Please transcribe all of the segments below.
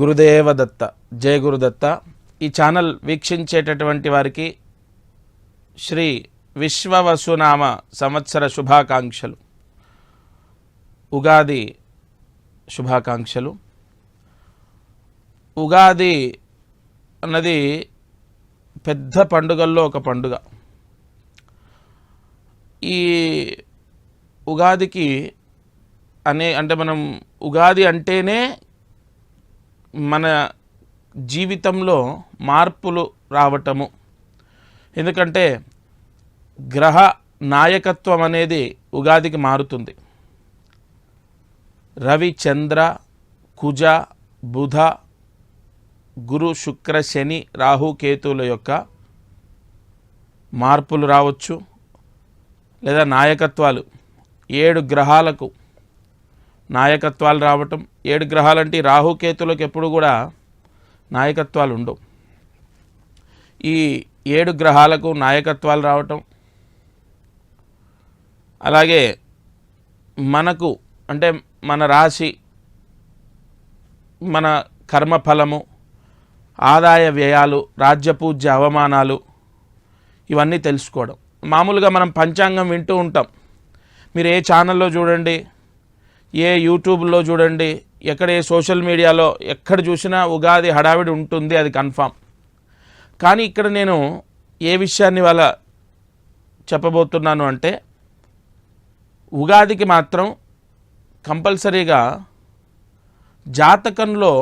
గురుదేవదత్త. జయ గురుదత్త. ఈ ఛానల్ వీక్షించేటటువంటి వారికి శ్రీ విశ్వవసునామ సంవత్సర శుభాకాంక్షలు, ఉగాది శుభాకాంక్షలు. ఉగాది అన్నది పెద్ద పండుగల్లో ఒక పండుగ. ఈ ఉగాదికి అంటే మనం ఉగాది అంటేనే మన జీవితంలో మార్పులు రావటము. ఎందుకంటే గ్రహ నాయకత్వం అనేది ఉగాదికి మారుతుంది. రవి, చంద్ర, కుజ, బుధ, గురు, శుక్ర, శని, రాహు, కేతువుల యొక్క మార్పులు రావచ్చు. లేదా నాయకత్వాలు 7 గ్రహాలకు నాయకత్వాలు రావటం. 7 గ్రహాలంటే రాహుకేతులకు ఎప్పుడు కూడా నాయకత్వాలు ఉండవు. ఈ 7 గ్రహాలకు నాయకత్వాలు రావటం, అలాగే మనకు అంటే మన రాశి, మన కర్మఫలము, ఆదాయ వ్యయాలు, రాజ్యపూజ్య అవమానాలు, ఇవన్నీ తెలుసుకోవడం. మామూలుగా మనం పంచాంగం వింటూ ఉంటాం. మీరు ఏ ఛానల్లో చూడండి, ఏ యూట్యూబ్లో చూడండి, ఎక్కడ ఏ సోషల్ మీడియాలో ఎక్కడ చూసినా ఉగాది హడావిడి ఉంటుంది, అది కన్ఫామ్. కానీ ఇక్కడ నేను ఏ విషయాన్ని వాళ్ళ చెప్పబోతున్నాను అంటే, ఉగాదికి మాత్రం కంపల్సరీగా జాతకంలో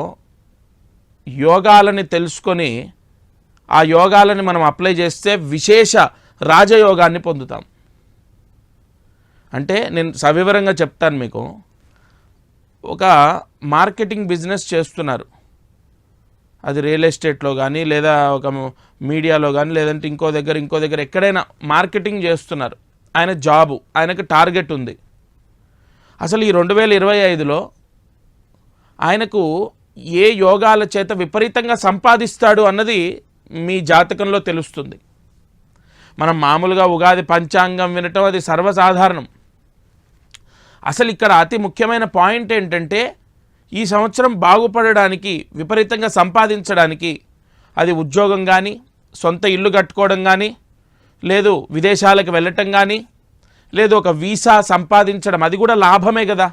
యోగాలని తెలుసుకొని ఆ యోగాలని మనం అప్లై చేస్తే విశేష రాజయోగాన్ని పొందుతాం. అంటే నేను సవివరంగా చెప్తాను మీకు. ఒక మార్కెటింగ్ బిజినెస్ చేస్తున్నారు, అది రియల్ ఎస్టేట్లో కానీ, లేదా ఒక మీడియాలో కానీ, లేదంటే ఇంకో దగ్గర ఎక్కడైనా మార్కెటింగ్ చేస్తున్నారు. ఆయన జాబు, ఆయనకు టార్గెట్ ఉంది. అసలు ఈ 2025లో ఆయనకు ఏ యోగాల చేత విపరీతంగా సంపాదిస్తాడు అన్నది మీ జాతకంలో తెలుస్తుంది. మనం మామూలుగా ఉగాది పంచాంగం వినటం అది సర్వసాధారణం. అసలు ఇక్కడ అతి ముఖ్యమైన పాయింట్ ఏంటంటే, ఈ సంవత్సరం బాగుపడడానికి, విపరీతంగా సంపాదించడానికి, అది ఉద్యోగం కానీ, సొంత ఇల్లు కట్టుకోవడం కానీ, లేదు విదేశాలకు వెళ్ళటం కానీ, లేదు ఒక వీసా సంపాదించడం, అది కూడా లాభమే కదా.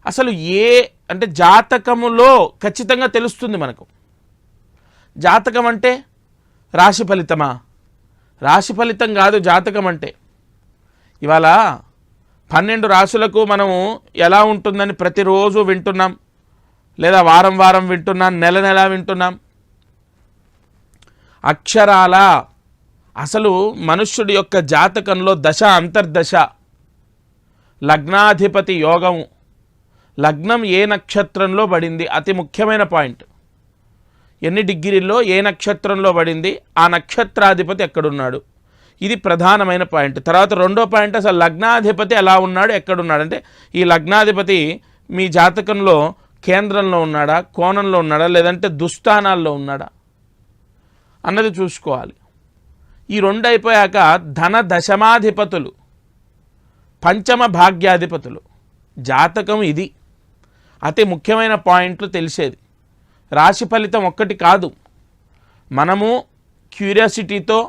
అసలు అంటే జాతకములో ఖచ్చితంగా తెలుస్తుంది మనకు. జాతకం అంటే రాశి ఫలితమా? రాశి ఫలితం కాదు జాతకం అంటే. ఇవాళ 12 రాశులకు మనము ఎలా ఉంటుందని ప్రతిరోజు వింటున్నాం, లేదా వారం వింటున్నాం, నెల వింటున్నాం. అక్షరాల అసలు మనుష్యుడి యొక్క జాతకంలో దశ, అంతర్దశ, లగ్నాధిపతి యోగము, లగ్నం ఏ నక్షత్రంలో పడింది, అతి ముఖ్యమైన పాయింట్. ఎన్ని డిగ్రీల్లో ఏ నక్షత్రంలో పడింది, ఆ నక్షత్రాధిపతి ఎక్కడున్నాడు, ఇది ప్రధానమైన పాయింట్. తర్వాత రెండో పాయింట్, అసలు లగ్నాధిపతి ఎలా ఉన్నాడు, ఎక్కడున్నాడు. అంటే ఈ లగ్నాధిపతి మీ జాతకంలో కేంద్రంలో ఉన్నాడా, కోణంలో ఉన్నాడా, లేదంటే దుస్థానాల్లో ఉన్నాడా అన్నది చూసుకోవాలి. ఈ 2 అయిపోయాక ధన దశమాధిపతులు, పంచమ భాగ్యాధిపతులు, జాతకం ఇది అతి ముఖ్యమైన పాయింట్లు తెలిసేది. రాశి ఫలితం ఒక్కటి కాదు. మనము క్యూరియాసిటీతో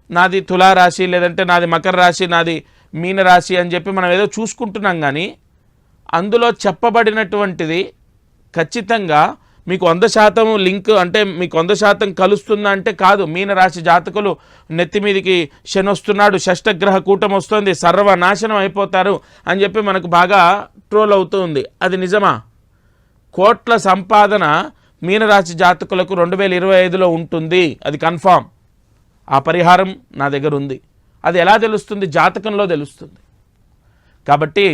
నాది తులారాశి, లేదంటే నాది మకర రాశి, నాది మీనరాశి అని చెప్పి మనం ఏదో చూసుకుంటున్నాం. కానీ అందులో చెప్పబడినటువంటిది ఖచ్చితంగా మీకు 100% లింక్, అంటే మీకు 100% కలుస్తుందా అంటే కాదు. మీనరాశి జాతకులు నెత్తి మీదికి శని వస్తున్నాడు, షష్టగ్రహ కూటం వస్తుంది, సర్వనాశనం అయిపోతారు అని చెప్పి మనకు బాగా ట్రోల్ అవుతుంది. అది నిజమా? కోట్ల సంపాదన మీనరాశి జాతకులకు 2025లో ఉంటుంది, అది కన్ఫామ్. ఆ పరిహారం నా దగ్గర ఉంది. అది ఎలా తెలుస్తుంది? జాతకంలో తెలుస్తుంది. కాబట్టి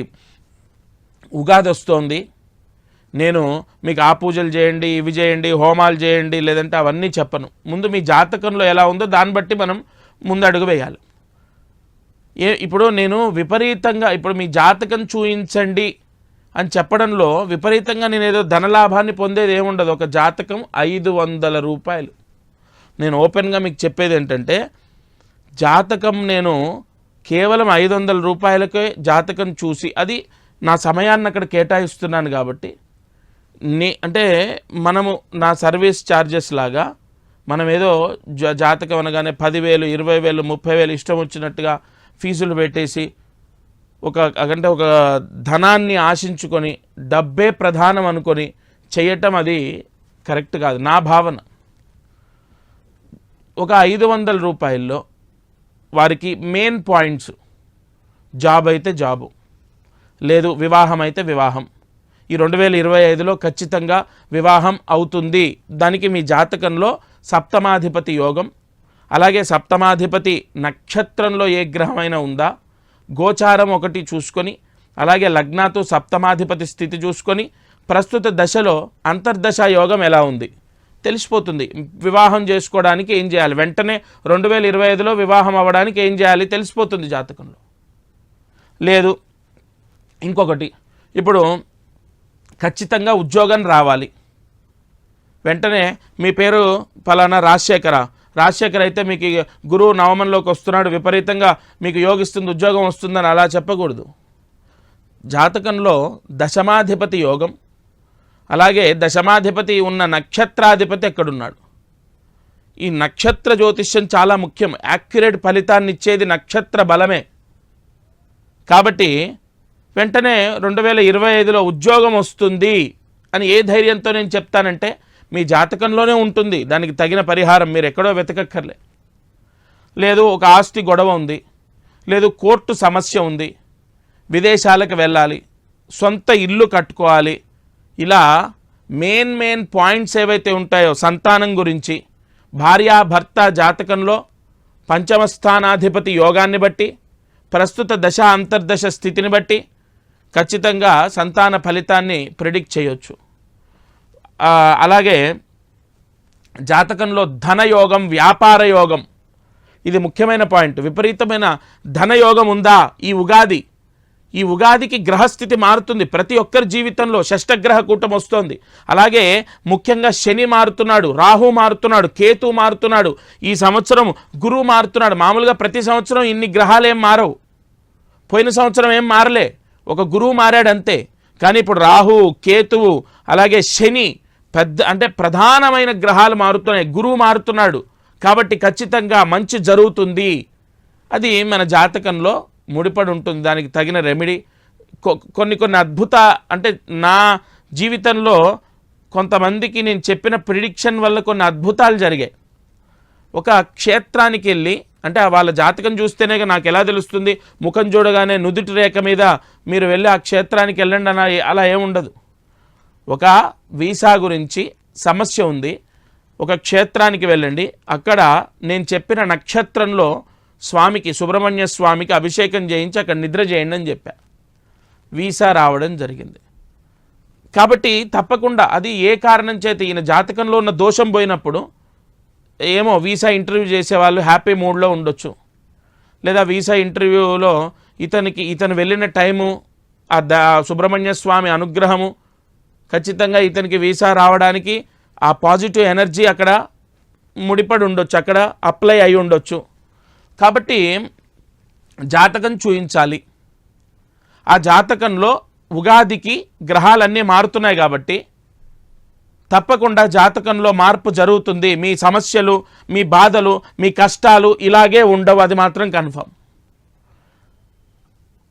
ఉగాది వస్తోంది, నేను మీకు ఆ పూజలు చేయండి, ఇవి చేయండి, హోమాలు చేయండి, లేదంటే అవన్నీ చెప్పను. ముందు మీ జాతకంలో ఎలా ఉందో దాన్ని బట్టి మనం ముందు అడుగు వేయాలి. ఇప్పుడు నేను విపరీతంగా ఇప్పుడు మీ జాతకం చూయించండి అని చెప్పడంలో విపరీతంగా నేను ఏదో ధనలాభాన్ని పొందేది ఏముండదు. ఒక జాతకం 500 రూపాయలు. నేను ఓపెన్గా మీకు చెప్పేది ఏంటంటే, జాతకం నేను కేవలం 500 రూపాయలకే జాతకం చూసి, అది నా సమయాన్ని అక్కడ కేటాయిస్తున్నాను కాబట్టి అంటే మనము నా సర్వీస్ ఛార్జెస్ లాగా మనం ఏదో జాతకం అనగానే 10,000 20,000 30,000 ఇష్టం వచ్చినట్టుగా ఫీజులు పెట్టేసి ఒక ధనాన్ని ఆశించుకొని డబ్బే ప్రధానం అనుకొని చేయటం అది కరెక్ట్ కాదు నా భావన. ఒక 500 రూపాయల్లో వారికి మెయిన్ పాయింట్స్, జాబ్ అయితే జాబు, లేదు వివాహం అయితే వివాహం, ఈ 2025లో ఖచ్చితంగా వివాహం అవుతుంది. దానికి మీ జాతకంలో సప్తమాధిపతి యోగం, అలాగే సప్తమాధిపతి నక్షత్రంలో ఏ గ్రహమైనా ఉందా, గోచారం ఒకటి చూసుకొని, అలాగే లగ్నాతో సప్తమాధిపతి స్థితి చూసుకొని ప్రస్తుత దశలో అంతర్దశ యోగం ఎలా ఉంది తెలిసిపోతుంది. వివాహం చేసుకోవడానికి ఏం చేయాలి, వెంటనే 2025లో వివాహం అవ్వడానికి ఏం చేయాలి తెలిసిపోతుంది జాతకంలో. లేదు ఇంకొకటి, ఇప్పుడు ఖచ్చితంగా ఉద్యోగం రావాలి, వెంటనే మీ పేరు పలానా రాజశేఖర్ అయితే మీకు గురువు నవమంలోకి వస్తున్నాడు, విపరీతంగా మీకు యోగిస్తుంది, ఉద్యోగం వస్తుందని అలా చెప్పకూడదు. జాతకంలో దశమాధిపతి యోగం, అలాగే దశమాధిపతి ఉన్న నక్షత్రాధిపతి ఎక్కడున్నాడు. ఈ నక్షత్ర జ్యోతిష్యం చాలా ముఖ్యం. యాక్యురేట్ ఫలితాన్ని ఇచ్చేది నక్షత్ర బలమే. కాబట్టి వెంటనే 2025లో ఉద్యోగం వస్తుంది అని ఏ ధైర్యంతో నేను చెప్తానంటే మీ జాతకంలోనే ఉంటుంది దానికి తగిన పరిహారం, మీరు ఎక్కడో వెతకక్కర్లే. లేదు ఒక ఆస్తి గొడవ ఉంది, లేదు కోర్టు సమస్య ఉంది, విదేశాలకు వెళ్ళాలి, సొంత ఇల్లు కట్టుకోవాలి, ఇలా మెయిన్ పాయింట్స్ ఏవైతే ఉంటాయో సంతానం గురించి, భార్యాభర్త జాతకంలో పంచమ స్థానాధిపతి యోగాన్ని బట్టి, ప్రస్తుత దశ అంతర్దశ స్థితిని బట్టి ఖచ్చితంగా సంతాన ఫలితాన్ని ప్రిడిక్ట్ చేయొచ్చు. అలాగే జాతకంలో ధనయోగం, వ్యాపార యోగం, ఇది ముఖ్యమైన పాయింట్. విపరీతమైన ధనయోగం ఉందా ఈ ఉగాదికి గ్రహస్థితి మారుతుంది. ప్రతి ఒక్కరి జీవితంలో షష్టగ్రహ కూటం వస్తోంది. అలాగే ముఖ్యంగా శని మారుతున్నాడు, రాహు మారుతున్నాడు, కేతు మారుతున్నాడు, ఈ సంవత్సరం గురువు మారుతున్నాడు. మామూలుగా ప్రతి సంవత్సరం ఇన్ని గ్రహాలు ఏం మారవు, పోయిన సంవత్సరం ఏం మారలే, ఒక గురువు మారాడు అంతే. కానీ ఇప్పుడు రాహు, కేతువు, అలాగే శని ప్రధానమైన గ్రహాలు మారుతున్నాయి, గురువు మారుతున్నాడు. కాబట్టి ఖచ్చితంగా మంచి జరుగుతుంది. అది మన జాతకంలో ముడిపడి ఉంటుంది, దానికి తగిన రెమెడీ. కొన్ని అద్భుత నా జీవితంలో కొంతమందికి నేను చెప్పిన ప్రిడిక్షన్ వల్ల కొన్ని అద్భుతాలు జరిగాయి. ఒక క్షేత్రానికి వెళ్ళి, వాళ్ళ జాతకం చూస్తేనే నాకు ఎలా తెలుస్తుంది, ముఖం చూడగానే నుదుటి రేఖ మీద మీరు వెళ్ళి ఆ క్షేత్రానికి వెళ్ళండి అని అలా ఏముండదు. ఒక వీసా గురించి సమస్య ఉంది, ఒక క్షేత్రానికి వెళ్ళండి, అక్కడ నేను చెప్పిన నక్షత్రంలో స్వామికి, సుబ్రహ్మణ్య స్వామికి అభిషేకం చేయించి అక్కడ నిద్ర చేయండి అని చెప్పా, వీసా రావడం జరిగింది. కాబట్టి తప్పకుండా అది ఏ కారణం చేత ఈయన జాతకంలో ఉన్న దోషం పోయినప్పుడు ఏమో వీసా ఇంటర్వ్యూ చేసేవాళ్ళు హ్యాపీ మూడ్లో ఉండొచ్చు, లేదా వీసా ఇంటర్వ్యూలో ఇతను వెళ్ళిన టైము, సుబ్రహ్మణ్య స్వామి అనుగ్రహము, ఖచ్చితంగా ఇతనికి వీసా రావడానికి ఆ పాజిటివ్ ఎనర్జీ అక్కడ ముడిపడి ఉండొచ్చు, అక్కడ అప్లై అయి ఉండొచ్చు. కాబట్టి జాతకం చూయించాలి. ఆ జాతకంలో ఉగాదికి గ్రహాలన్నీ మారుతున్నాయి కాబట్టి తప్పకుండా జాతకంలో మార్పు జరుగుతుంది. మీ సమస్యలు, మీ బాధలు, మీ కష్టాలు ఇలాగే ఉండవు, అది మాత్రం కన్ఫర్మ్.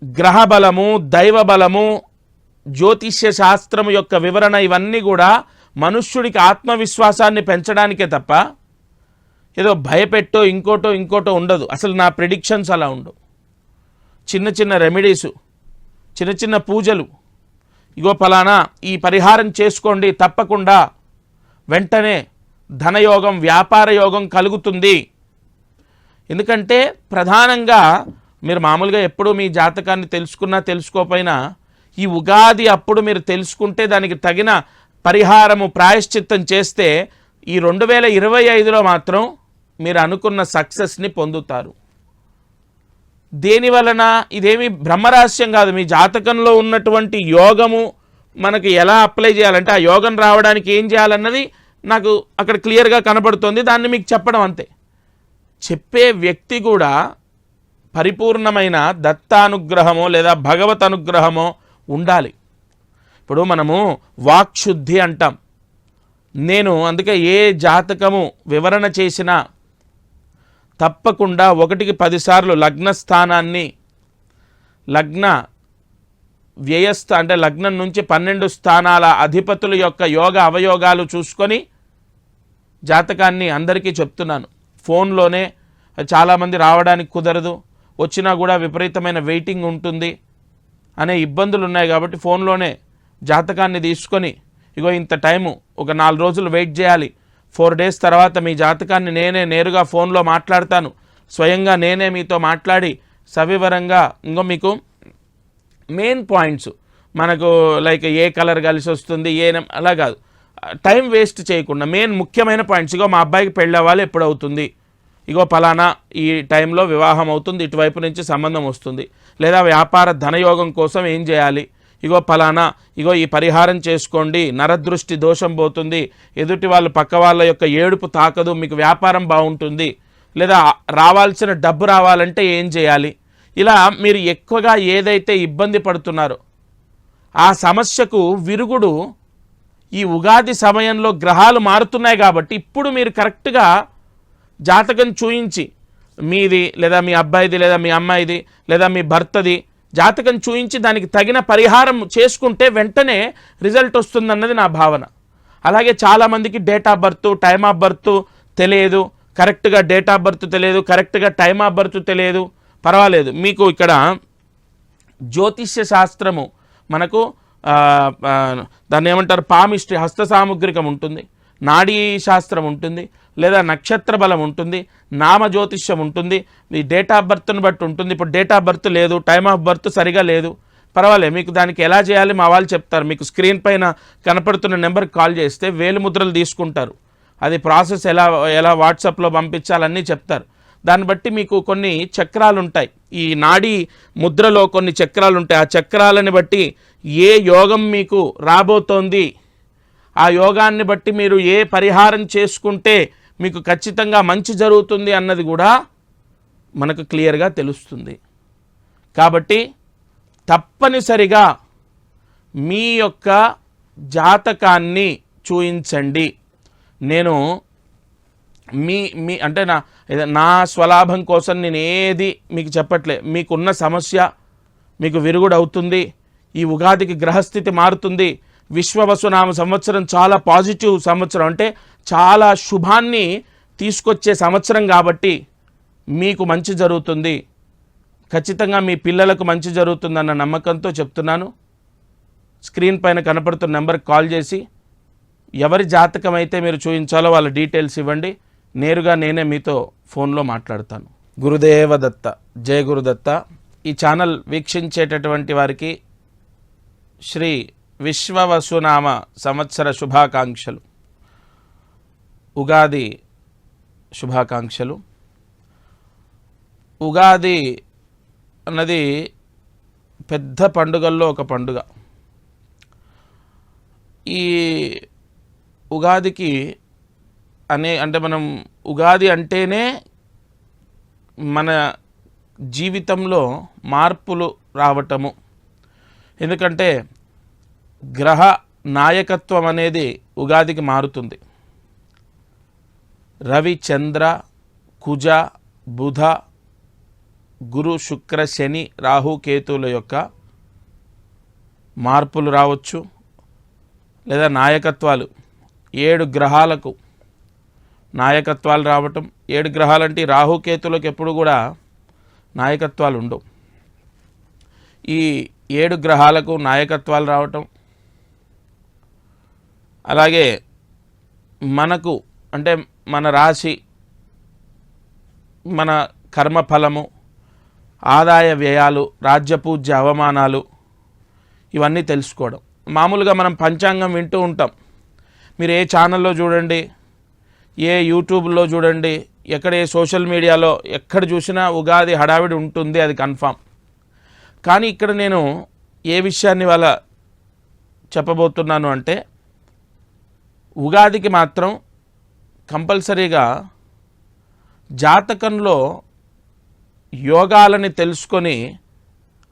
గ్రహ బలము, దైవ బలము, జ్యోతిష్య శాస్త్రం యొక్క వివరణ ఇవన్నీ కూడా మనుష్యుడికి ఆత్మవిశ్వాసాన్ని పెంచడానికే తప్ప ఏదో భయపెట్టో ఇంకోటో ఉండదు. అసలు నా ప్రిడిక్షన్స్ అలా ఉండవు. చిన్న రెమెడీసు, చిన్న పూజలు, ఇగో ఫలానా ఈ పరిహారం చేసుకోండి, తప్పకుండా వెంటనే ధనయోగం, వ్యాపార యోగం కలుగుతుంది. ఎందుకంటే ప్రధానంగా మీరు మామూలుగా ఎప్పుడు మీ జాతకాన్ని తెలుసుకున్నా తెలుసుకోకపోయినా ఈ ఉగాది అప్పుడు మీరు తెలుసుకుంటే దానికి తగిన పరిహారము, ప్రాయశ్చిత్తం చేస్తే ఈ 2025లో మాత్రం మీరు అనుకున్న సక్సెస్ని పొందుతారు. దేని వలన? ఇదేమి బ్రహ్మరహస్యం కాదు. మీ జాతకంలో ఉన్నటువంటి యోగము మనకి ఎలా అప్లై చేయాలంటే ఆ యోగం రావడానికి ఏం చేయాలన్నది నాకు అక్కడ క్లియర్గా కనబడుతుంది, దాన్ని మీకు చెప్పడం అంతే. చెప్పే వ్యక్తి కూడా పరిపూర్ణమైన దత్తానుగ్రహమో లేదా భగవత్ అనుగ్రహమో ఉండాలి. ఇప్పుడు మనము వాక్శుద్ధి అంటాం. నేను అందుకే ఏ జాతకము వివరణ చేసినా తప్పకుండా 1కి 10 సార్లు లగ్న స్థానాన్ని, లగ్న వ్యయస్థ అంటే లగ్నం నుంచి 12 స్థానాల అధిపతుల యొక్క యోగ అవయోగాలు చూసుకొని జాతకాన్ని అందరికీ చెప్తున్నాను. ఫోన్లోనే చాలామంది రావడానికి కుదరదు, వచ్చినా కూడా విపరీతమైన వెయిటింగ్ ఉంటుంది అనే ఇబ్బందులు ఉన్నాయి. కాబట్టి ఫోన్లోనే జాతకాన్ని తీసుకొని ఇగో ఇంత టైము, ఒక 4 రోజులు వెయిట్ చేయాలి, 4 డేస్ తర్వాత మీ జాతకాన్ని నేనే నేరుగా ఫోన్లో మాట్లాడతాను, స్వయంగా నేనే మీతో మాట్లాడి సవివరంగా ఇంకో మీకు మెయిన్ పాయింట్స్ మనకు లైక్ ఏ కలర్ కలిసి వస్తుంది, అలా కాదు, టైం వేస్ట్ చేయకుండా మెయిన్ ముఖ్యమైన పాయింట్స్. ఇగో మా అబ్బాయికి పెళ్ళి అవ్వాలి, ఎప్పుడు అవుతుంది, ఇగో పలానా ఈ టైంలో వివాహం అవుతుంది, ఇటువైపు నుంచి సంబంధం వస్తుంది, లేదా వ్యాపార ధనయోగం కోసం ఏం చేయాలి, ఇగో పలానా, ఇగో ఈ పరిహారం చేసుకోండి, నరదృష్టి దోషం పోతుంది, ఎదుటి వాళ్ళు పక్క వాళ్ళ యొక్క ఏడుపు తాకదు, మీకు వ్యాపారం బాగుంటుంది, లేదా రావాల్సిన డబ్బు రావాలంటే ఏం చేయాలి. ఇలా మీరు ఎక్కువగా ఏదైతే ఇబ్బంది పడుతున్నారో ఆ సమస్యకు విరుగుడు ఈ ఉగాది సమయంలో గ్రహాలు మారుతున్నాయి. కాబట్టి ఇప్పుడు మీరు కరెక్ట్గా జాతకం చూయించి మీది లేదా మీ అబ్బాయిది లేదా మీ అమ్మాయిది లేదా మీ భర్తది జాతకం చూయించి దానికి తగిన పరిహారం చేసుకుంటే వెంటనే రిజల్ట్ వస్తుందన్నది నా భావన. అలాగే చాలామందికి date of birth, time of birth తెలియదు, కరెక్ట్గా డేట్ ఆఫ్ బర్త్ తెలియదు, కరెక్ట్గా టైమ్ ఆఫ్ బర్త్ తెలియదు, పర్వాలేదు. మీకు ఇక్కడ జ్యోతిష్య శాస్త్రము మనకు దాన్ని ఏమంటారు, పామిస్ట్రీ, హస్త సాముగ్రికం ఉంటుంది, నాడీ శాస్త్రం ఉంటుంది, లేదా నక్షత్ర బలం ఉంటుంది, నామ జ్యోతిష్యం ఉంటుంది, మీ డేట్ ఆఫ్ బర్త్ను బట్టి ఉంటుంది. ఇప్పుడు డేట్ ఆఫ్ బర్త్ లేదు, టైమ్ ఆఫ్ బర్త్ సరిగా లేదు, పర్వాలేదు, మీకు దానికి ఎలా చేయాలి మా వాళ్ళు చెప్తారు. మీకు స్క్రీన్ పైన కనపడుతున్న నెంబర్కి కాల్ చేస్తే వేలిముద్రలు తీసుకుంటారు, అది ప్రాసెస్ ఎలా వాట్సాప్లో పంపించాలన్నీ చెప్తారు. దాన్ని బట్టి మీకు కొన్ని చక్రాలు ఉంటాయి, ఈ నాడీ ముద్రలో కొన్ని చక్రాలు ఉంటాయి. ఆ చక్రాలని బట్టి ఏ యోగం మీకు రాబోతోంది, ఆ యోగాన్ని బట్టి మీరు ఏ పరిహారం చేసుకుంటే మీకు ఖచ్చితంగా మంచి జరుగుతుంది అన్నది కూడా మనకు క్లియర్గా తెలుస్తుంది. కాబట్టి తప్పనిసరిగా మీ యొక్క జాతకాన్ని చూయించండి. నేను మీ అంటే నా స్వలాభం కోసం నేను ఏది మీకు చెప్పట్లే. మీకున్న సమస్య మీకు విరుగుడు అవుతుంది, ఈ ఉగాదికి గ్రహస్థితి మారుతుంది, విశ్వవసునామ సంవత్సరం చాలా పాజిటివ్ సంవత్సరం, అంటే చాలా శుభాన్ని తీసుకొచ్చే సంవత్సరం. కాబట్టి మీకు మంచి జరుగుతుంది, ఖచ్చితంగా మీ పిల్లలకు మంచి జరుగుతుందన్న నమ్మకంతో చెప్తున్నాను. స్క్రీన్ పైన కనపడుతున్న నెంబర్కి కాల్ చేసి ఎవరి జాతకం అయితే మీరు చూపించాలో వాళ్ళ డీటెయిల్స్ ఇవ్వండి, నేరుగా నేనే మీతో ఫోన్లో మాట్లాడతాను. గురుదేవదత్త, జయ గురుదత్త. ఈ ఛానల్ వీక్షించేటటువంటి వారికి శ్రీ విశ్వవసునామ సంవత్సర శుభాకాంక్షలు, ఉగాది శుభాకాంక్షలు. ఉగాది అన్నది పెద్ద పండుగల్లో ఒక పండుగ. ఈ ఉగాదికి అంటే మనం ఉగాది అంటేనే మన జీవితంలో మార్పులు రావటము. ఎందుకంటే గ్రహ నాయకత్వం అనేది ఉగాదికి మారుతుంది. రవి, చంద్ర, కుజ, బుధ, గురు, శుక్ర, శని, రాహు, కేతువుల యొక్క మార్పులు రావచ్చు, లేదా నాయకత్వాలు 7 గ్రహాలకు నాయకత్వాలు రావటం. 7 గ్రహాలంటే రాహుకేతులకు ఎప్పుడు కూడా నాయకత్వాలు ఉండవు. ఈ 7 గ్రహాలకు నాయకత్వాలు రావటం, అలాగే మనకు అంటే మన రాశి, మన కర్మఫలము, ఆదాయ వ్యయాలు, రాజ్యపూజ్య అవమానాలు, ఇవన్నీ తెలుసుకోవడం. మామూలుగా మనం పంచాంగం వింటూ ఉంటాం. మీరు ఏ ఛానల్లో చూడండి, ఏ యూట్యూబ్లో చూడండి, ఎక్కడ ఏ సోషల్ మీడియాలో ఎక్కడ చూసినా ఉగాది హడావిడి ఉంటుంది, అది కన్ఫామ్. కానీ ఇక్కడ నేను ఏ విషయాన్ని వాళ్ళ చెప్పబోతున్నాను అంటే, ఉగాదికి మాత్రం కంపల్సరీగా జాతకంలో యోగాలని తెలుసుకొని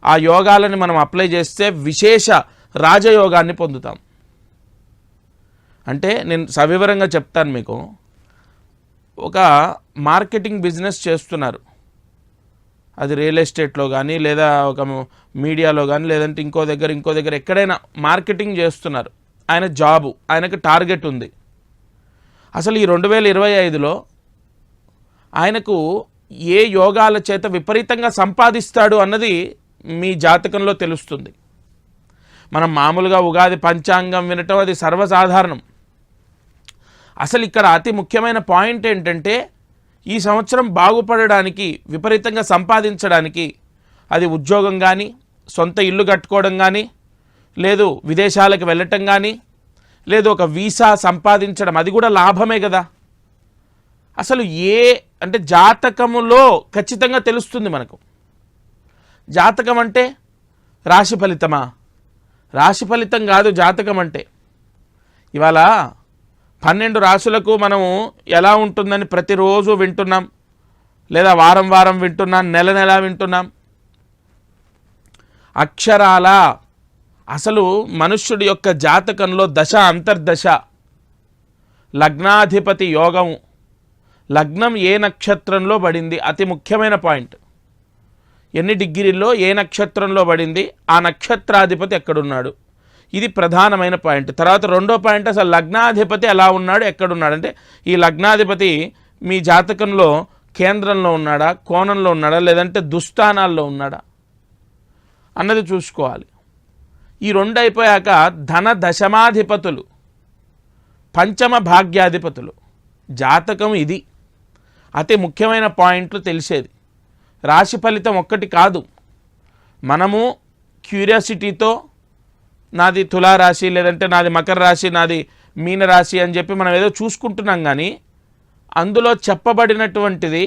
ఆ యోగాలని మనం అప్లై చేస్తే విశేష రాజయోగాన్ని పొందుతాం. అంటే నేను సవివరంగా చెప్తాను మీకు. ఒక మార్కెటింగ్ బిజినెస్ చేస్తున్నారు, అది రియల్ ఎస్టేట్లో కానీ లేదా ఒక మీడియాలో కానీ లేదంటే ఇంకో దగ్గర ఎక్కడైనా మార్కెటింగ్ చేస్తున్నారు. ఆయన జాబు, ఆయనకు టార్గెట్ ఉంది. అసలు ఈ 2025లో ఆయనకు ఏ యోగాల చేత విపరీతంగా సంపాదిస్తాడు అన్నది మీ జాతకంలో తెలుస్తుంది. మనం మామూలుగా ఉగాది పంచాంగం వినటం అది సర్వసాధారణం. అసలు ఇక్కడ అతి ముఖ్యమైన పాయింట్ ఏంటంటే ఈ సంవత్సరం బాగుపడడానికి, విపరీతంగా సంపాదించడానికి, అది ఉద్యోగం కానీ, సొంత ఇల్లు కట్టుకోవడం కానీ, లేదు విదేశాలకు వెళ్ళటం కానీ, లేదు ఒక వీసా సంపాదించడం, అది కూడా లాభమే కదా. అసలు అంటే జాతకములో ఖచ్చితంగా తెలుస్తుంది మనకు. జాతకం అంటే రాశి ఫలితమా? రాశి ఫలితం కాదు జాతకం అంటే. ఇవాళ 12 రాశులకు మనము ఎలా ఉంటుందని ప్రతిరోజు వింటున్నాం, లేదా వారం వింటున్నాం, నెల వింటున్నాం. అక్షరాల అసలు మనుష్యుడి యొక్క జాతకంలో దశ, అంతర్దశ, లగ్నాధిపతి యోగము, లగ్నం ఏ నక్షత్రంలో పడింది, అతి ముఖ్యమైన పాయింట్. ఎన్ని డిగ్రీల్లో ఏ నక్షత్రంలో పడింది, ఆ నక్షత్రాధిపతి ఎక్కడున్నాడు, ఇది ప్రధానమైన పాయింట్. తర్వాత రెండో పాయింట్, అసలు లగ్నాధిపతి ఎలా ఉన్నాడు, ఎక్కడున్నాడు. అంటే ఈ లగ్నాధిపతి మీ జాతకంలో కేంద్రంలో ఉన్నాడా, కోణంలో ఉన్నాడా, లేదంటే దుస్థానాల్లో ఉన్నాడా అన్నది చూసుకోవాలి. ఈ రెండు అయిపోయాక ధన దశమాధిపతులు, పంచమ భాగ్యాధిపతులు, జాతకం ఇది అతి ముఖ్యమైన పాయింట్లు తెలిసేది. రాశి ఫలితం ఒక్కటి కాదు. మనము క్యూరియాసిటీతో నాది తులారాశి, లేదంటే నాది మకర రాశి, నాది మీనరాశి అని చెప్పి మనం ఏదో చూసుకుంటున్నాం. కానీ అందులో చెప్పబడినటువంటిది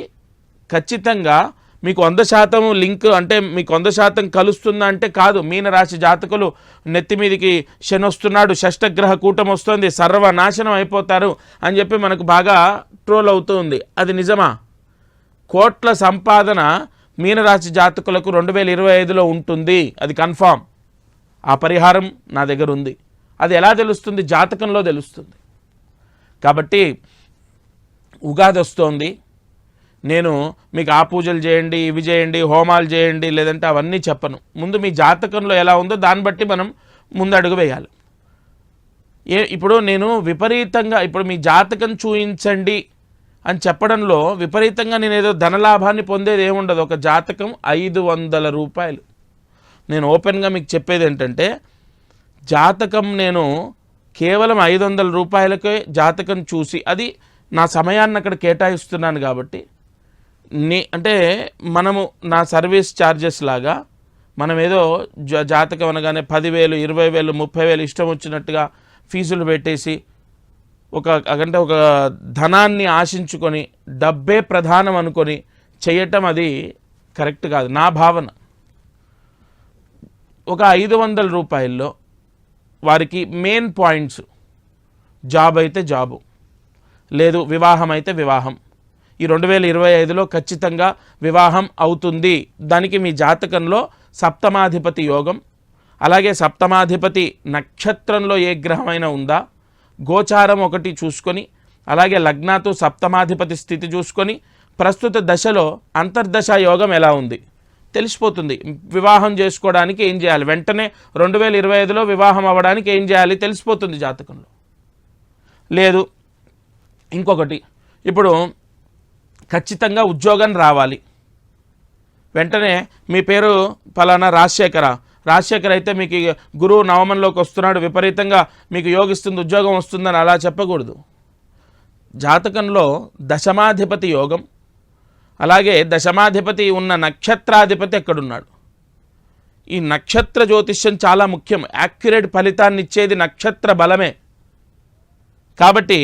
ఖచ్చితంగా మీకు 100% లింక్, అంటే మీకు 100% కలుస్తుందా అంటే కాదు. మీనరాశి జాతకులు నెత్తి మీదికి శని వస్తున్నాడు, షష్టగ్రహ కూటం వస్తుంది, సర్వనాశనం అయిపోతారు అని చెప్పి మనకు బాగా ట్రోల్ అవుతుంది. అది నిజమా? కోట్ల సంపాదన మీనరాశి జాతకులకు 2025లో ఉంటుంది, అది కన్ఫామ్. ఆ పరిహారం నా దగ్గర ఉంది. అది ఎలా తెలుస్తుంది? జాతకంలో తెలుస్తుంది. కాబట్టి ఉగాది వస్తోంది, నేను మీకు ఆ పూజలు చేయండి, ఇవి చేయండి, హోమాలు చేయండి, లేదంటే అవన్నీ చెప్పను. ముందు మీ జాతకంలో ఎలా ఉందో దాన్ని బట్టి మనం ముందడుగు వేయాలి. ఇప్పుడు నేను విపరీతంగా ఇప్పుడు మీ జాతకం చూయించండి అని చెప్పడంలో విపరీతంగా నేను ఏదో ధనలాభాన్ని పొందేది ఏముండదు. ఒక జాతకం 500 రూపాయలు. నేను ఓపెన్గా మీకు చెప్పేది ఏంటంటే, జాతకం నేను కేవలం 500 రూపాయలకే జాతకం చూసి, అది నా సమయాన్ని అక్కడ కేటాయిస్తున్నాను కాబట్టి, అంటే మనము నా సర్వీస్ ఛార్జెస్ లాగా మనం ఏదో జాతకం అనగానే 10,000, 20,000, 30,000 ఇష్టం వచ్చినట్టుగా ఫీజులు పెట్టేసి ఒక ధనాన్ని ఆశించుకొని, డబ్బే ప్రధానం అనుకొని చేయటం అది కరెక్ట్ కాదు నా భావన. ఒక 500 రూపాయల్లో వారికి మెయిన్ పాయింట్స్, జాబ్ అయితే జాబు, లేదు వివాహం అయితే వివాహం. ఈ 2025లో ఖచ్చితంగా వివాహం అవుతుంది. దానికి మీ జాతకంలో సప్తమాధిపతి యోగం, అలాగే సప్తమాధిపతి నక్షత్రంలో ఏ గ్రహమైనా ఉందా, గోచారం ఒకటి చూసుకొని, అలాగే లగ్నాతో సప్తమాధిపతి స్థితి చూసుకొని, ప్రస్తుత దశలో అంతర్దశ యోగం ఎలా ఉంది తెలిసిపోతుంది. వివాహం చేసుకోవడానికి ఏం చేయాలి, వెంటనే 2025లో వివాహం అవ్వడానికి ఏం చేయాలి తెలిసిపోతుంది జాతకంలో. లేదు ఇంకొకటి, ఇప్పుడు ఖచ్చితంగా ఉద్యోగం రావాలి, వెంటనే మీ పేరు పలానా రాజశేఖర్ అయితే మీకు గురువు నవమంలోకి వస్తున్నాడు, విపరీతంగా మీకు యోగిస్తుంది, ఉద్యోగం వస్తుందని అలా చెప్పకూడదు. జాతకంలో దశమాధిపతి యోగం, అలాగే దశమాధిపతి ఉన్న నక్షత్రాధిపతి ఎక్కడున్నాడు. ఈ నక్షత్ర జ్యోతిష్యం చాలా ముఖ్యం. యాక్యురేట్ ఫలితాన్ని ఇచ్చేది నక్షత్ర బలమే. కాబట్టి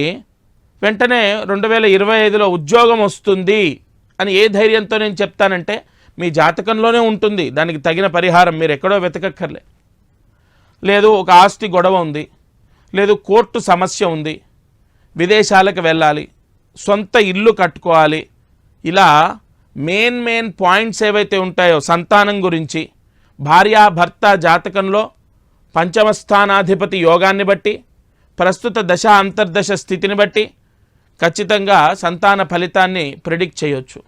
వెంటనే 2025లో ఉద్యోగం వస్తుంది అని ఏ ధైర్యంతో నేను చెప్తానంటే, మీ జాతకంలోనే ఉంటుంది దానికి తగిన పరిహారం, మీరు ఎక్కడో వెతకక్కర్లే. లేదు ఒక ఆస్తి గొడవ ఉంది, లేదు కోర్టు సమస్య ఉంది, విదేశాలకు వెళ్ళాలి, సొంత ఇల్లు కట్టుకోవాలి, ఇలా మెయిన్ పాయింట్స్ ఏవైతే ఉంటాయో, సంతానం గురించి, భార్యాభర్త జాతకంలో పంచమ స్థానాధిపతి యోగాన్ని బట్టి, ప్రస్తుత దశ అంతర్దశ స్థితిని బట్టి ఖచ్చితంగా సంతాన ఫలితాన్ని ప్రిడిక్ట్ చేయొచ్చు.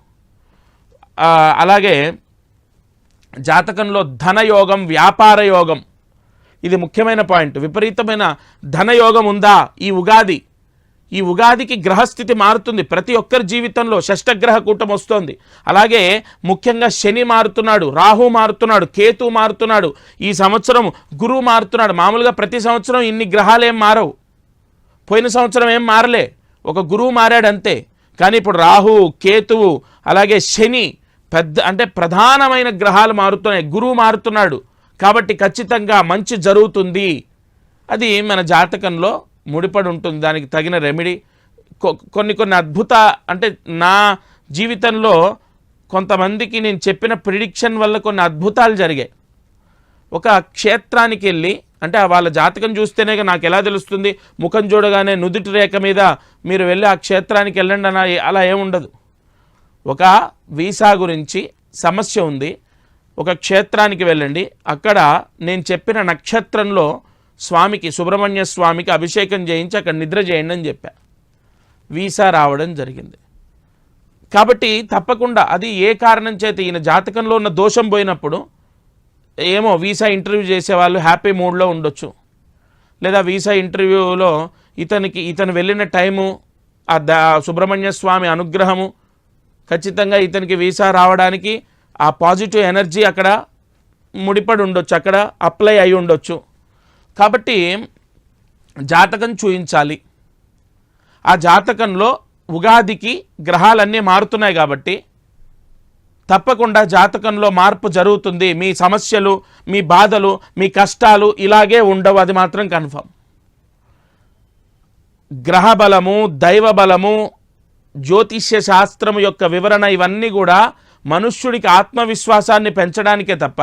అలాగే జాతకంలో ధనయోగం, వ్యాపార యోగం, ఇది ముఖ్యమైన పాయింట్. విపరీతమైన ధనయోగం ఉందా ఈ ఉగాదికి గ్రహస్థితి మారుతుంది. ప్రతి ఒక్కరి జీవితంలో షష్టగ్రహ కూటం వస్తోంది. అలాగే ముఖ్యంగా శని మారుతున్నాడు, రాహు మారుతున్నాడు, కేతు మారుతున్నాడు, ఈ సంవత్సరం గురువు మారుతున్నాడు. మామూలుగా ప్రతి సంవత్సరం ఇన్ని గ్రహాలు ఏం మారవు. పోయిన సంవత్సరం ఏం మారలే, ఒక గురువు మారాడు అంతే. కానీ ఇప్పుడు రాహు, కేతువు, అలాగే శని అంటే ప్రధానమైన గ్రహాలు మారుతున్నాయి, గురువు మారుతున్నాడు. కాబట్టి ఖచ్చితంగా మంచి జరుగుతుంది. అది మన జాతకంలో ముడిపడి ఉంటుంది. దానికి తగిన రెమెడీ కొన్ని అద్భుత, అంటే నా జీవితంలో కొంతమందికి నేను చెప్పిన ప్రిడిక్షన్ వల్ల కొన్ని అద్భుతాలు జరిగాయి. ఒక క్షేత్రానికి వెళ్ళి, అంటే వాళ్ళ జాతకం చూస్తేనే నాకు ఎలా తెలుస్తుంది, ముఖం చూడగానే నుదుటి రేఖ మీద మీరు వెళ్ళి ఆ క్షేత్రానికి వెళ్ళండి అని అలా ఏముండదు. ఒక వీసా గురించి సమస్య ఉంది, ఒక క్షేత్రానికి వెళ్ళండి, అక్కడ నేను చెప్పిన నక్షత్రంలో స్వామికి, సుబ్రహ్మణ్య స్వామికి అభిషేకం చేయించి అక్కడ నిద్ర చేయండి అని చెప్పా. వీసా రావడం జరిగింది. కాబట్టి తప్పకుండా అది ఏ కారణం చేత ఈయన జాతకంలో ఉన్న దోషం పోయినప్పుడు ఏమో వీసా ఇంటర్వ్యూ చేసేవాళ్ళు హ్యాపీ మూడ్లో ఉండొచ్చు, లేదా వీసా ఇంటర్వ్యూలో ఇతను వెళ్ళిన టైము, సుబ్రహ్మణ్య స్వామి అనుగ్రహము, ఖచ్చితంగా ఇతనికి వీసా రావడానికి ఆ పాజిటివ్ ఎనర్జీ అక్కడ ముడిపడి ఉండొచ్చు, అక్కడ అప్లై అయి ఉండొచ్చు. కాబట్టి జాతకం చూయించాలి. ఆ జాతకంలో ఉగాదికి గ్రహాలన్నీ మారుతున్నాయి కాబట్టి తప్పకుండా జాతకంలో మార్పు జరుగుతుంది. మీ సమస్యలు, మీ బాధలు, మీ కష్టాలు ఇలాగే ఉండవు, అది మాత్రం కన్ఫర్మ్. గ్రహ బలము, దైవ బలము, జ్యోతిష్య శాస్త్రము యొక్క వివరణ ఇవన్నీ కూడా మనుష్యుడికి ఆత్మవిశ్వాసాన్ని పెంచడానికే తప్ప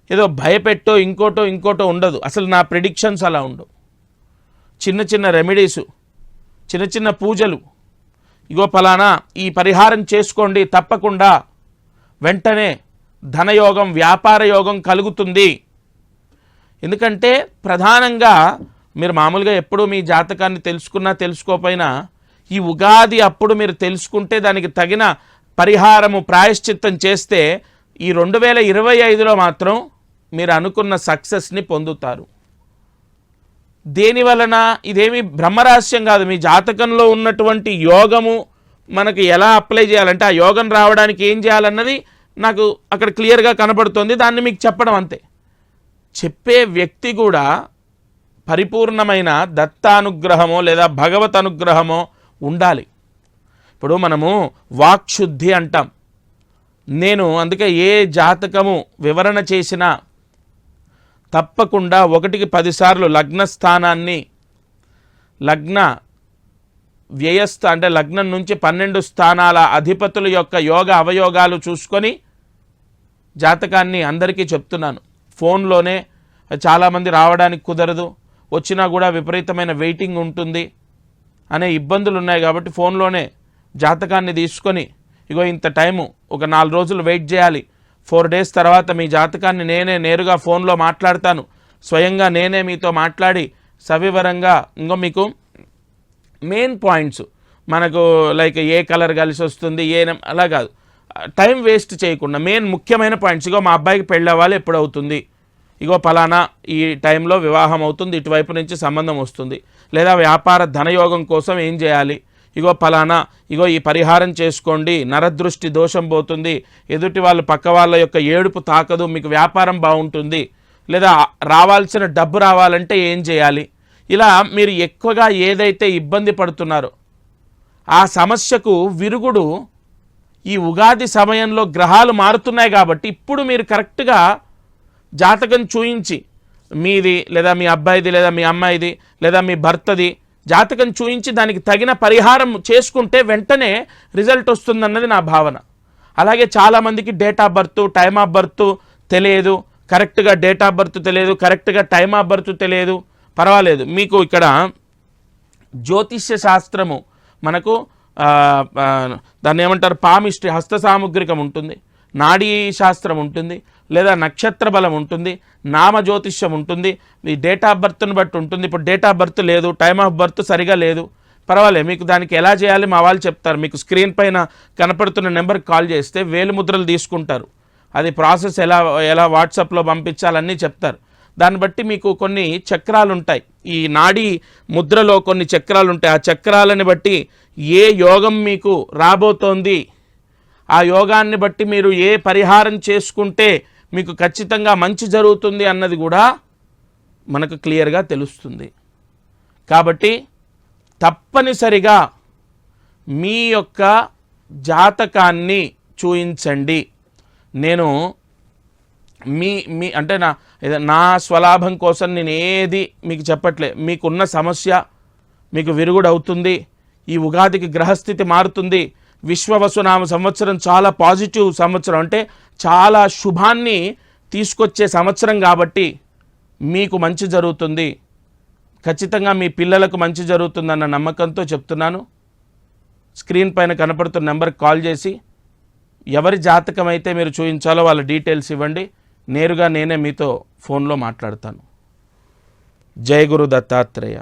ఏదో భయపెట్టో ఇంకోటో ఉండదు. అసలు నా ప్రిడిక్షన్స్ అలా ఉండవు. చిన్న చిన్న రెమెడీసు, చిన్న చిన్న పూజలు, ఇగో ఫలానా ఈ పరిహారం చేసుకోండి, తప్పకుండా వెంటనే ధనయోగం, వ్యాపార యోగం కలుగుతుంది. ఎందుకంటే ప్రధానంగా మీరు మామూలుగా ఎప్పుడు మీ జాతకాన్ని తెలుసుకున్నా తెలుసుకోకపోయినా ఈ ఉగాది అప్పుడు మీరు తెలుసుకుంటే దానికి తగిన పరిహారము, ప్రాయశ్చిత్తం చేస్తే ఈ 2025లో మాత్రం మీరు అనుకున్న సక్సెస్ని పొందుతారు. దేనివలన? ఇదేమి బ్రహ్మరహస్యం కాదు. మీ జాతకంలో ఉన్నటువంటి యోగము మనకు ఎలా అప్లై చేయాలంటే, ఆ యోగం రావడానికి ఏం చేయాలన్నది నాకు అక్కడ క్లియర్గా కనబడుతుంది. దాన్ని మీకు చెప్పడం అంతే. చెప్పే వ్యక్తి కూడా పరిపూర్ణమైన దత్తానుగ్రహమో లేదా భగవత్ అనుగ్రహమో ఉండాలి. ఇప్పుడు మనము వాక్శుద్ధి అంటాం. నేను అందుకే ఏ జాతకము వివరణ చేసినా తప్పకుండా 1కి 10 సార్లు లగ్న స్థానాన్ని, లగ్న వ్యయస్థ అంటే లగ్నం నుంచి 12 స్థానాల అధిపతుల యొక్క యోగ అవయోగాలు చూసుకొని జాతకాన్ని అందరికీ చెప్తున్నాను. ఫోన్లోనే చాలామంది రావడానికి కుదరదు, వచ్చినా కూడా విపరీతమైన వెయిటింగ్ ఉంటుంది అనే ఇబ్బందులు ఉన్నాయి. కాబట్టి ఫోన్లోనే జాతకాన్ని తీసుకొని, ఇగో ఇంత టైము, ఒక 4 రోజులు వెయిట్ చేయాలి, 4 డేస్ తర్వాత మీ జాతకాన్ని నేరుగా ఫోన్లో మాట్లాడతాను, స్వయంగా నేనే మీతో మాట్లాడి సవివరంగా, ఇంకో మీకు మెయిన్ పాయింట్స్ మనకు లైక్ ఏ కలర్ కలిసి వస్తుంది, అలా కాదు, టైం వేస్ట్ చేయకుండా మెయిన్ ముఖ్యమైన పాయింట్స్, ఇగో మా అబ్బాయికి పెళ్ళి అవ్వాలి, ఎప్పుడు అవుతుంది, ఇగో ఫలానా ఈ టైంలో వివాహం అవుతుంది, ఇటువైపు నుంచి సంబంధం వస్తుంది, లేదా వ్యాపార ధనయోగం కోసం ఏం చేయాలి, ఇగో ఫలానా, ఇగో ఈ పరిహారం చేసుకోండి, నరదృష్టి దోషం పోతుంది, ఎదుటి వాళ్ళు పక్క వాళ్ళ యొక్క ఏడుపు తాకదు, మీకు వ్యాపారం బాగుంటుంది, లేదా రావాల్సిన డబ్బు రావాలంటే ఏం చేయాలి. ఇలా మీరు ఎక్కువగా ఏదైతే ఇబ్బంది పడుతున్నారో ఆ సమస్యకు విరుగుడు ఈ ఉగాది సమయంలో గ్రహాలు మారుతున్నాయి. కాబట్టి ఇప్పుడు మీరు కరెక్ట్గా జాతకం చూయించి, మీది లేదా మీ అబ్బాయిది లేదా మీ అమ్మాయిది లేదా మీ భర్తది జాతకం చూయించి దానికి తగిన పరిహారం చేసుకుంటే వెంటనే రిజల్ట్ వస్తుందన్నది నా భావన. అలాగే చాలామందికి date of birth, time of birth తెలియదు, కరెక్ట్గా డేట్ ఆఫ్ బర్త్ తెలియదు, కరెక్ట్గా టైమ్ ఆఫ్ బర్త్ తెలియదు. పర్వాలేదు, మీకు ఇక్కడ జ్యోతిష్య శాస్త్రము మనకు దాన్ని ఏమంటారు, పామిస్ట్రీ, హస్త సాముగ్రికం ఉంటుంది, నాడీ శాస్త్రం ఉంటుంది, లేదా నక్షత్ర బలం ఉంటుంది, నామజ్యోతిష్యం ఉంటుంది, మీ డేట్ ఆఫ్ బర్త్ని బట్టి ఉంటుంది. ఇప్పుడు డేట్ ఆఫ్ బర్త్ లేదు, టైమ్ ఆఫ్ బర్త్ సరిగా లేదు, పర్వాలేదు, మీకు దానికి ఎలా చేయాలి మా వాళ్ళు చెప్తారు. మీకు స్క్రీన్ పైన కనపడుతున్న నెంబర్కి కాల్ చేస్తే వేలు ముద్రలు తీసుకుంటారు, అది ప్రాసెస్ ఎలా వాట్సాప్లో పంపించాలన్నీ చెప్తారు. దాన్ని బట్టి మీకు కొన్ని చక్రాలు ఉంటాయి, ఈ నాడీ ముద్రలో కొన్ని చక్రాలు ఉంటాయి. ఆ చక్రాలని బట్టి ఏ యోగం మీకు రాబోతోంది, ఆ యోగాన్ని బట్టి మీరు ఏ పరిహారం చేసుకుంటే మీకు ఖచ్చితంగా మంచి జరుగుతుంది అన్నది కూడా మనకు క్లియర్గా తెలుస్తుంది. కాబట్టి తప్పనిసరిగా మీ యొక్క జాతకాన్ని చూయించండి. నేను అంటే నా స్వలాభం కోసం నేను ఏది మీకు చెప్పట్లే. మీకున్న సమస్య మీకు విరుగుడవుతుంది, ఈ ఉగాదికి గ్రహస్థితి మారుతుంది, విశ్వవసునామ సంవత్సరం చాలా పాజిటివ్ సంవత్సరం, అంటే చాలా శుభాన్ని తీసుకొచ్చే సంవత్సరం కాబట్టి మీకు మంచి జరుగుతుంది, ఖచ్చితంగా మీ పిల్లలకు మంచి జరుగుతుందన్న నమ్మకంతో చెప్తున్నాను. స్క్రీన్ పైన కనపడుతున్న నెంబర్కి కాల్ చేసి ఎవరి జాతకం అయితే మీరు చూపించాలో వాళ్ళ డీటెయిల్స్ ఇవ్వండి, నేరుగా నేనే మీతో ఫోన్లో మాట్లాడతాను. జై గురు దత్తాత్రేయ.